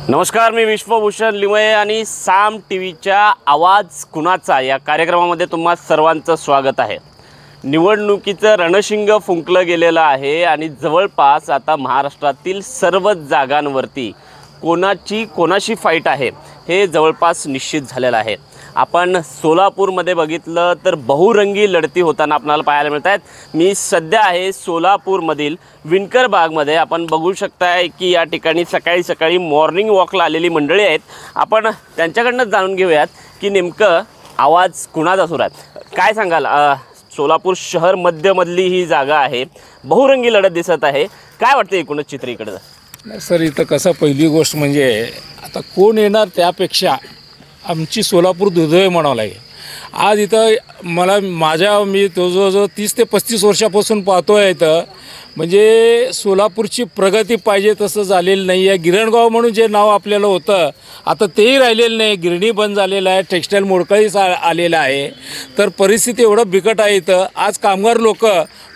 नमस्कार, मी विश्वभूषण लिमये आणि साम टीव्हीच्या आवाज कुणाचा या कार्यक्रमामध्ये तुम्हा सर्वांचं स्वागत आहे। निवडणुकीचं रणशिंग फुंकलं गेलेलं आहे आणि जवळपास आता महाराष्ट्रातील सर्व जागांवरती कोणाशी फाईट आहे हे जवळपास निश्चित झालेलं आहे। आपण सोलापूरमध्ये बघितलं तर बहुरंगी लढती होताना आपल्याला पाहायला मिळत आहेत। मी सध्या आहे सोलापूरमधील विणकर बागमध्ये। आपण बघू शकताय की या ठिकाणी सकाळी मॉर्निंग वॉकला आलेली मंडळी आहेत। आपण त्यांच्याकडनं जाणून घेऊयात की नेमकं आवाज कुणाचा सुरू आहे। काय सांगाल, सोलापूर शहर मध्यमधली ही जागा आहे, बहुरंगी लढत दिसत आहे, काय वाटतं एकूणच चित्र इकडे? नाही सर, इथं कसं पहिली गोष्ट म्हणजे आता कोण येणार त्यापेक्षा आमची सोलापूर दुर्दैव म्हणावं लागेल। आज इथं मी जवळजवळ 30 ते 35 वर्षापासून पाहतोय इथं म्हणजे सोलापूरची प्रगती पाहिजे तसं झालेलं नाही आहे। गिरणगाव म्हणून जे नाव आपल्याला होतं आता तेही राहिलेलं नाही, गिरणी बंद झालेलं आहे, टेक्स्टाईल मोडकळीस आलेलं आहे। तर परिस्थिती एवढं बिकट आहे इथं। आज कामगार लोक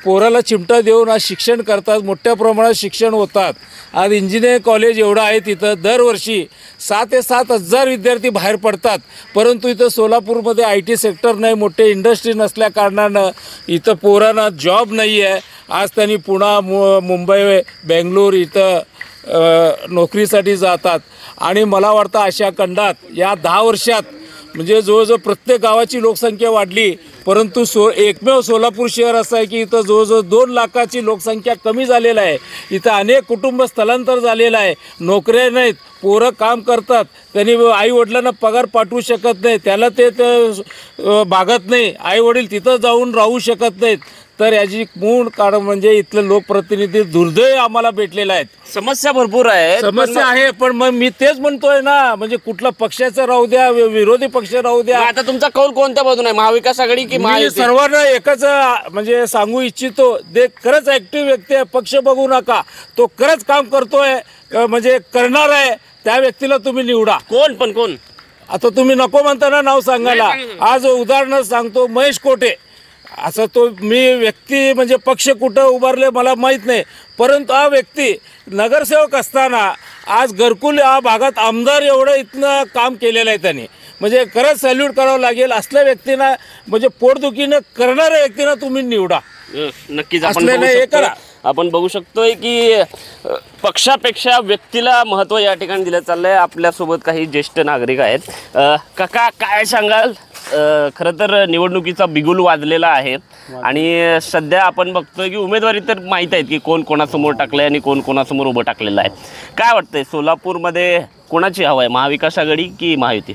पोराला चिमटा देऊन आज शिक्षण करतात, मोठ्या प्रमाणात शिक्षण होतात। आज इंजिनिअरिंग कॉलेज एवढं आहे तिथं दरवर्षी 6 ते 7 हजार विद्यार्थी बाहेर पडतात, परंतु इथं सोलापूरमध्ये IT सेक्टर नाही, मोठे इंडस्ट्री नसल्या कारणानं इथं पोरांना जॉब नाही आहे। आज त्यांनी पुणे, मुंबई, बेंगलोर इथं नोकरीसाठी जातात आणि मला वाटतं अशा खंडात या 10 वर्षात म्हणजे जवळजवळ प्रत्येक गावाची लोकसंख्या वाढली, परंतु एकमेव सोलापूर शहर असं आहे की इथं जवळजवळ 2 लाखाची लोकसंख्या कमी झालेलं आहे। इथं अनेक कुटुंब स्थलांतर झालेलं आहे, नोकऱ्या नाहीत, पोरं काम करतात, त्यांनी आईवडिलांना पगार पाठवू शकत नाही, त्याला ते भागत नाही, आईवडील तिथं जाऊन राहू शकत नाहीत। तर याची मूळ कारण म्हणजे इथले लोकप्रतिनिधी दुर्दैव आम्हाला भेटलेले आहेत। समस्या भरपूर आहे, समस्या आहे, पण मग मी तेच म्हणतोय ना, म्हणजे कुठला पक्षाचं राहू द्या, विरोधी पक्ष राहू द्या। आता तुमचा कौल कोणत्या बाजूने आहे, महाविकास आघाडी की महायुती? सर्वांना एकच म्हणजे सांगू इच्छितो, ते खरंच ऍक्टिव्ह व्यक्ती आहे, पक्ष बघू नका, तो खरंच काम करतोय म्हणजे करणार आहे, त्या व्यक्तीला तुम्ही निवडा। कोण आता तुम्ही नको म्हणताना नाव सांगायला, आज उदाहरण सांगतो, महेश कोटे असं तो मी व्यक्ती म्हणजे पक्ष कुठं उभारले मला माहीत नाही, परंतु हा व्यक्ती नगरसेवक असताना आज घरकुल या भागात आमदार एवढं इथनं काम केलेलं आहे त्यांनी, म्हणजे खरंच सॅल्यूट करावं लागेल। असल्या व्यक्तींना म्हणजे पोटदुखीनं करणाऱ्या व्यक्तींना तुम्ही निवडा। नक्कीच आपण बघू शकतोय की पक्षापेक्षा व्यक्तीला महत्त्व या ठिकाणी दिलं चाललंय। आपल्यासोबत काही ज्येष्ठ नागरिक आहेत। काका, काय सांगाल? खरं तर निवडणुकीचा बिगुल वाजलेला आहे आणि सध्या आपण बघतोय की उमेदवारी तर माहीत आहेत की कोण कोणासमोर टाकलंय आणि कोण कोणासमोर उभं टाकलेलं आहे। काय वाटतंय सोलापूरमध्ये कोणाची हवा आहे, महाविकास आघाडी की महायुती?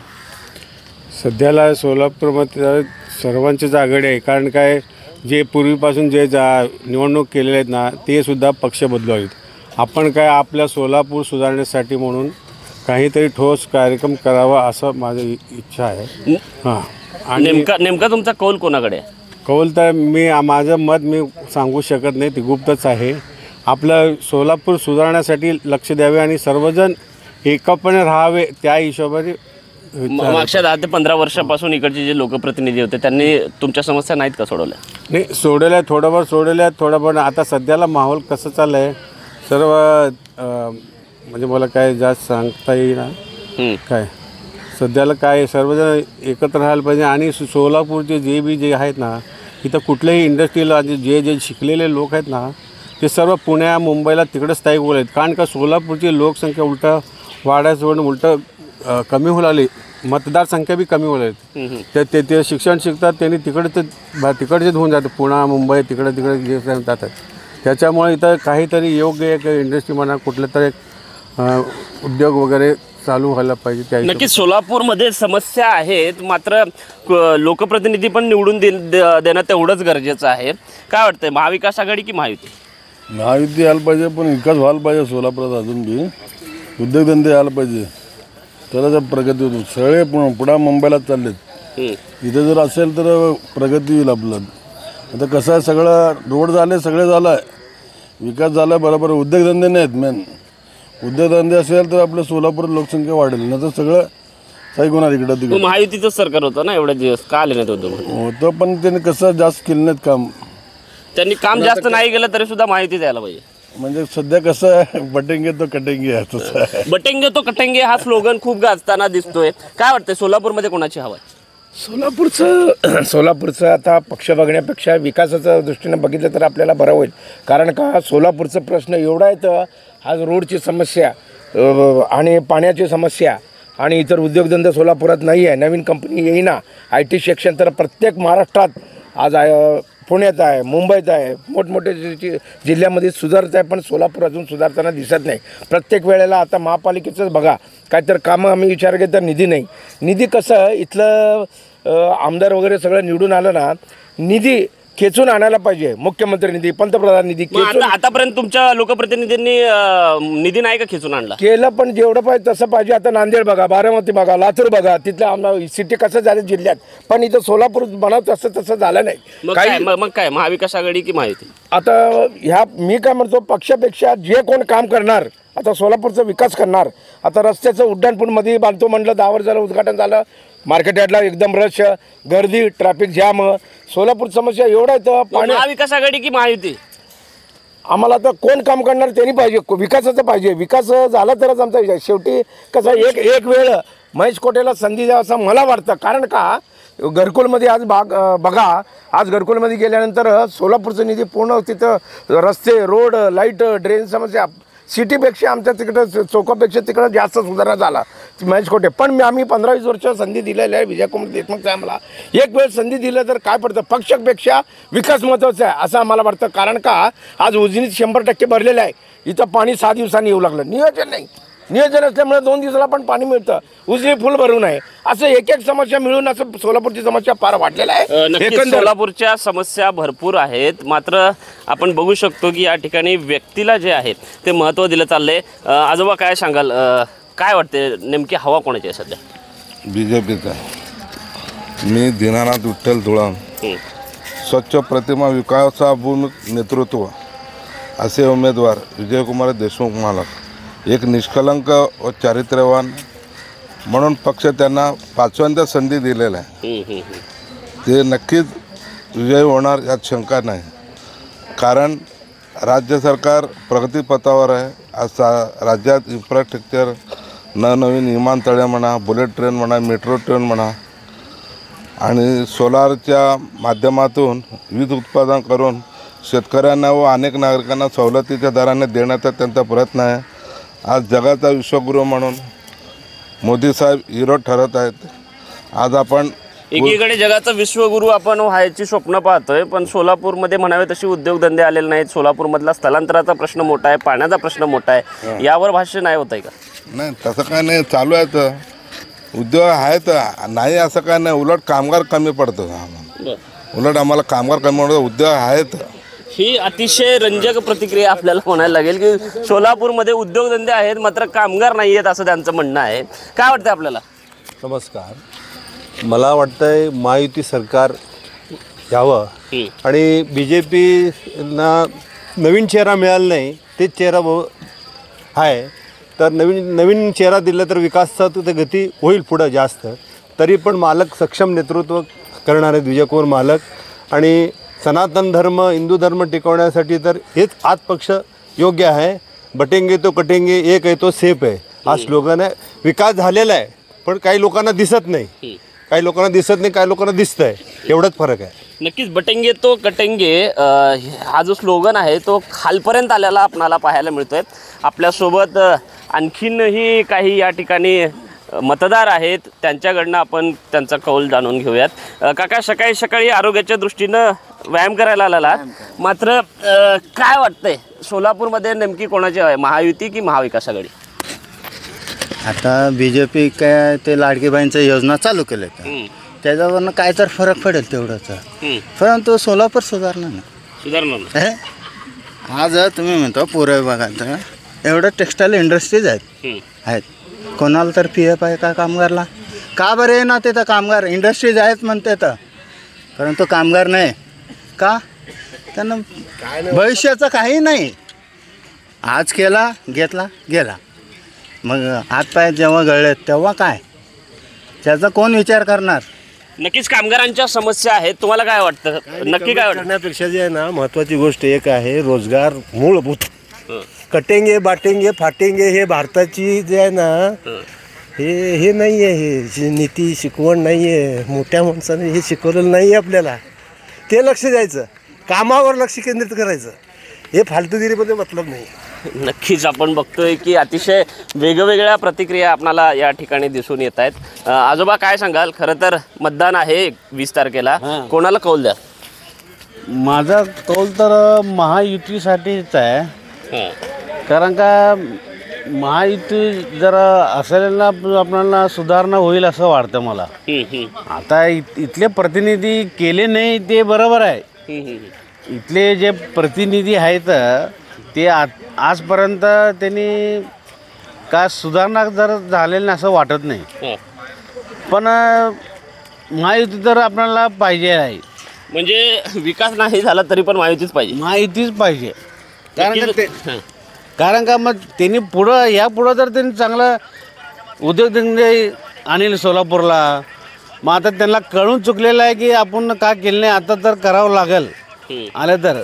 सध्याला सोलापूरमध्ये सर्वांचीच आघाडी आहे, कारण काय जे पूर्वीपासून जे निवडणूक केलेले आहेत ना ते सुद्धा पक्ष बदलवावेत। आपण काय आपल्या सोलापूर सुधारण्यासाठी म्हणून काहीतरी ठोस कार्यक्रम करावा असं माझी इच्छा आहे। हां, आणि नेमका तुमचा कौल कोणाकडे? कौल तर माझं मत मी सांगू शकत नाही, ते गुप्तच आहे। आपलं सोलापूर सुधारण्यासाठी लक्ष द्यावे आणि सर्वजण एकपणे राहावे, त्या हिशोबाने। मागच्या 10 ते 15 वर्षापासून इकडचे जे लोकप्रतिनिधी होते त्यांनी तुमच्या समस्या नाहीत का सोडवल्या? नाही, सोडवल्या, थोडंफार सोडवल्या, थोडंफार। आता सध्याला माहोल कसं चाललं आहे सर्व म्हणजे मला काय जास्त सांगता येईना काय सध्याला काय सर्वजण एकत्र राहायला पाहिजे। आणि सोलापूरचे जे आहेत ना इथं कुठल्याही इंडस्ट्रीला जे शिकलेले लोक आहेत ना ते सर्व पुण्या मुंबईला तिकडे स्थायिक होत आहेत, कारण का सोलापूरची लोकसंख्या उलटं वाढायचं उलटं कमी होऊ लागली, मतदारसंख्या बी कमी होत आहेत। ते शिक्षण शिकतात त्यांनी तिकडचेच होऊन जातं, पुणे मुंबई तिकडे जे जातात। त्याच्यामुळे इथं काहीतरी योग्य एक इंडस्ट्री म्हणा कुठलं तरी उद्योग वगैरे चालू व्हायला पाहिजे। नक्कीच सोलापूरमध्ये समस्या आहेत, मात्र लोकप्रतिनिधी पण निवडून देणं तेवढंच गरजेचं आहे। काय वाटतंय, महाविकास आघाडी की महायुती? महायुती यायला पाहिजे, पण विकास व्हायला पाहिजे सोलापुरात, अजून बी उद्योगधंदे यायला पाहिजे, तरच प्रगती होतो। सगळे पुढे मुंबईला चाललेत, इथं जर असेल तर प्रगती होईल आपलं। आता कसं आहे, सगळं रोड झाले, सगळे झालं आहे, विकास झाला बरोबर, उद्योगधंदे नाहीत। मेन उद्योगधंदे असेल तर आपलं सोलापूर लोकसंख्या वाढेल, नाही तर सगळं काही होणार इकडं तिकडे। महायुतीचं सरकार होतं ना एवढे दिवस, का आले नाहीत उद्योग? होतं, पण त्यांनी कसं जास्त केलं नाहीत काम, त्यांनी काम जास्त नाही केलं तरी सुद्धा महायुती द्यायला पाहिजे। म्हणजे सध्या कसं आहे, बटेंगे तो कटेंगे आहे तसं आहे. बटेंगे तो कटेंगे हा स्लोगन खूप गाजताना दिसतोय. काय वाटतंय सोलापूरमध्ये कोणाची हवा आहे? सोलापूरचं आता पक्ष बघण्यापेक्षा विकासाच्या दृष्टीनं बघितलं तर आपल्याला बरं होईल. कारण का सोलापूरचा प्रश्न एवढा आहे तर आज रोडची समस्या आणि पाण्याची समस्या आणि इतर उद्योगधंदे सोलापुरात नाही आहे. नवीन कंपनी येईना. IT सेक्शन तर प्रत्येक महाराष्ट्रात आज पुण्यात आहे, मुंबईत आहे, मोठमोठे जिल्ह्यामध्ये सुधारत आहे, पण सोलापूर अजून सुधारताना दिसत नाही. प्रत्येक वेळेला आता महापालिकेचंच बघा, काहीतरी कामं आम्ही विचार केले तर निधी नाही. निधी कसं इथलं आमदार वगैरे सगळं निवडून आलं ना, निधी खेचून आणायला पाहिजे. मुख्यमंत्री निधी, पंतप्रधान निधी खेचून. आतापर्यंत तुमच्या लोकप्रतिनिधींनी निधी नाही का खेचून आणला? केलं, पण जेवढं पाहिजे तसं पाहिजे. आता नांदेड बघा, बारामती बघा, लातूर बघा, तिथल्या सिटी कसं झालं जिल्ह्यात, पण इथं सोलापूर बनवत तसं झालं नाही. मग काय महाविकास आघाडी की महायुती? आता ह्या मी काय म्हणतो, पक्षापेक्षा जे कोण काम करणार, आता सोलापूरचा विकास करणार. आता रस्त्याचं उड्डाणपूलमध्ये बांधतो म्हटलं, 10 वर्ष झालं उद्घाटन झालं. मार्केट यार्डला एकदम रश, गर्दी, ट्रॅफिक जॅम. सोलापूर समस्या एवढा आहे तर पाणी. महाविकास आघाडी की महायुती? आम्हाला आता कोण काम करणार त्यांनी पाहिजे, विकासाचं पाहिजे. विकास झाला तरच आमचा विचार. शेवटी कसं एक वेळ महेश कोटेला संधी द्या असं मला वाटतं. कारण का घरकुलमध्ये आज बघा, आज घरकुलमध्ये गेल्यानंतर सोलापूरचं निधी पूर्ण तिथं रस्ते, रोड, लाईट, ड्रेन समस्या सिटीपेक्षा आमच्या तिकडं चौकापेक्षा तिकडं जास्त सुधारणा झाला महेश कोटे. पण आम्ही 15-20 वर्ष संधी दिलेल्या आहे विजयकुमार देशमुख आम्हाला. एक वेळ संधी दिलं तर काय पडतं, पक्षापेक्षा विकास महत्त्वाचा आहे असं आम्हाला वाटतं. कारण का आज उजनीत 100% भरलेलं आहे. इथं पाणी 6 दिवसांनी येऊ लागलं. नियोजन नाही. नियोजन असल्यामुळे 2 दिवसाला पण पाणी मिळतं. उजनी फुल भरून आहे. असं एक समस्या मिळून असं सोलापूरची समस्या फार वाढलेला आहे. सोलापूरच्या समस्या भरपूर आहेत, मात्र आपण बघू शकतो की या ठिकाणी व्यक्तीला जे आहे ते महत्त्व दिलं चाललंय. आजोबा काय सांगाल, काय वाटते नेमकी हवा कोणाची आहे सध्या? BJPचा. मी दीनानाथ विठ्ठल धुळम. स्वच्छ प्रतिमा विकासाभिमुख नेतृत्व असे उमेदवार विजयकुमार देशमुख मालक, एक निष्कलंक व चारित्र्यवान म्हणून पक्ष त्यांना 5व्यांदा संधी दिलेला आहे. ते नक्कीच विजयी होणार यात शंका नाही. कारण राज्य सरकार प्रगतीपथावर आहे. आज राज्यात इन्फ्रास्ट्रक्चर, नवनवीन विमानतळे म्हणा, बुलेट ट्रेन म्हणा, मेट्रो ट्रेन म्हणा आणि सोलारच्या माध्यमातून वीज उत्पादन करून शेतकऱ्यांना व अनेक नागरिकांना सवलतीच्या दराने देण्याचा त्यांचा प्रयत्न आहे. आज जगाचा विश्वगुरू म्हणून मोदी साहेब हिरो ठरत आहेत. आज आपण एकीकडे जगाचा विश्वगुरू आपण व्हायची स्वप्न पाहतोय, पण सोलापूरमध्ये म्हणावे तशी उद्योगधंदे आलेले नाहीत. सोलापूरमधला स्थलांतराचा प्रश्न मोठा आहे, पाण्याचा प्रश्न मोठा आहे. यावर भाष्य नाही होत आहे का? नाही, तसं काय नाही. चालू आहे तर उद्योग आहेत, नाही असं काय नाही. उलट कामगार कमी पडतं. उलट आम्हाला कामगार कमी पडतं, उद्योग आहेत. ही अतिशय रंजक प्रतिक्रिया आपल्याला म्हणायला लागेल की सोलापूरमध्ये उद्योगधंदे आहेत मात्र कामगार नाही आहेत असं त्यांचं म्हणणं आहे. काय वाटतं आपल्याला? नमस्कार. मला वाटतंय महायुती सरकार यावं आणि BJPना नवीन चेहरा मिळाला नाही, तेच चेहरा आहे. तर नवीन चेहरा दिला तर विकासाचं तर गती होईल पुढं जास्त. तरी पण मालक सक्षम नेतृत्व करणार आहेत विजयकुमार मालक. आणि सनातन धर्म, हिंदू धर्म टिकवण्यासाठी तर हेच आज पक्ष योग्य आहे. बटेंगे तो कटेंगे, एक आहे तो सेफ आहे हा स्लोगन आहे. विकास झालेला आहे पण काही लोकांना दिसत नाही, काही लोकांना दिसतं आहे, एवढाच फरक आहे. नक्कीच बटेंगे तो कटेंगे हा जो स्लोगन आहे तो खालपर्यंत आलेला आपणाला पाहायला मिळतोय. आपल्यासोबत आणखीनही काही या ठिकाणी मतदार आहेत, त्यांच्याकडनं आपण त्यांचा कौल जाणून घेऊयात. काका, सकाळी आरोग्याच्या दृष्टीनं व्यायाम करायला आलेला, मात्र काय वाटतंय सोलापूरमध्ये नेमकी कोणाची आहे, महायुती की महाविकास आघाडी? आता BJP काय ते लाडकी बहीणच्या योजना चालू केल्या त्याच्यावरनं काय तर फरक पडेल तेवढंच. परंतु सोलापूर सुधारणार. आज तुम्ही म्हणतो पूर्व भागात एवढं टेक्स्टाईल इंडस्ट्रीज आहेत. कोणाला तर PF आहे का कामगारला? का बरं आहे ना, तिथं कामगार इंडस्ट्रीज आहेत म्हणते तर, परंतु कामगार नाही का? त्यांना भविष्याचं काही नाही. आज केला, घेतला, गेला. मग हातपाय जेव्हा गळले तेव्हा काय, त्याचा कोण विचार करणार? नक्कीच कामगारांच्या समस्या आहेत. तुम्हाला काय वाटतं, नक्की काय वाटतं? करण्यापेक्षा जे आहे ना, महत्त्वाची गोष्ट एक आहे, रोजगार मूलभूत कटेंगे बाटेंगे फाटेंगे हे भारताची जे आहे ना हे नाही आहे, हे नीती शिकवण नाही आहे. मोठ्या माणसाने हे शिकवलेलं नाही आहे आपल्याला. ते लक्ष द्यायचं, कामावर लक्ष केंद्रित करायचं. हे फालतूगिरीमध्ये मतलब नाही. नक्कीच आपण बघतोय की अतिशय वेगवेगळ्या प्रतिक्रिया आपल्याला या ठिकाणी दिसून येत आहेत. आजोबा काय सांगाल? खरं तर मतदान आहे 20 तारखेला, कोणाला कौल द्या? माझा कौल तर महायुतीसाठीच आहे. कारण का महायुती जर असेल ना आपल्याला सुधारणा होईल असं वाटतं मला. आता इथले प्रतिनिधी केले नाही ते बरोबर आहे. इथले जे प्रतिनिधी आहेत ते आजपर्यंत त्यांनी का सुधारणा जर झालेली नाही असं वाटत नाही. पण महायुती तर आपल्याला पाहिजे आहे. म्हणजे विकास नाही झाला तरी पण महायुतीच पाहिजे. महायुतीच पाहिजे. कारण का मग त्यांनी पुढं जर त्यांनी चांगलं उद्योगधंदे आणील सोलापूरला, मग आता त्यांना कळून चुकलेलं आहे की आपण का केलं नाही, आता तर करावं लागेल आलं तर,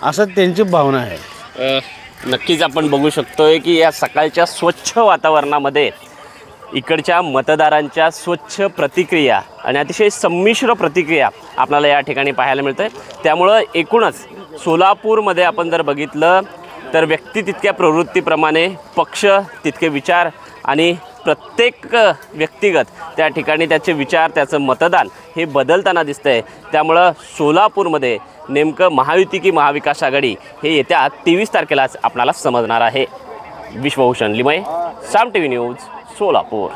असं त्यांची भावना आहे. नक्कीच आपण बघू शकतोय की या सकाळच्या स्वच्छ वातावरणामध्ये इकडच्या मतदारांच्या स्वच्छ प्रतिक्रिया आणि अतिशय संमिश्र प्रतिक्रिया आपल्याला या ठिकाणी पाहायला मिळतं आहे. त्यामुळं एकूणच सोलापूरमध्ये आपण जर बघितलं तर व्यक्ती तितक्या प्रवृत्तीप्रमाणे पक्ष तितके विचार आणि प्रत्येक व्यक्तिगत त्या ठिकाणी त्याचे विचार, त्याचं मतदान हे बदलताना दिसतं आहे. त्यामुळं सोलापूरमध्ये नेमकं महायुती की महाविकास आघाडी हे येत्या 23 तारखेलाच आपणाला समजणार आहे. विश्वभूषण लिमये, साम TV न्यूज, सोलापूर.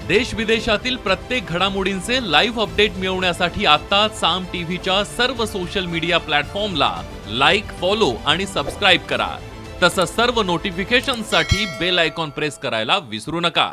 देश विदेशातील प्रत्येक घडामोडींचे लाईव्ह अपडेट मिळवण्यासाठी आता साम टीव्हीच्या सर्व सोशल मीडिया प्लॅटफॉर्मला लाईक, फॉलो आणि सबस्क्राईब करा. तसंच सर्व नोटिफिकेशनसाठी बेल आयकॉन प्रेस करायला विसरू नका.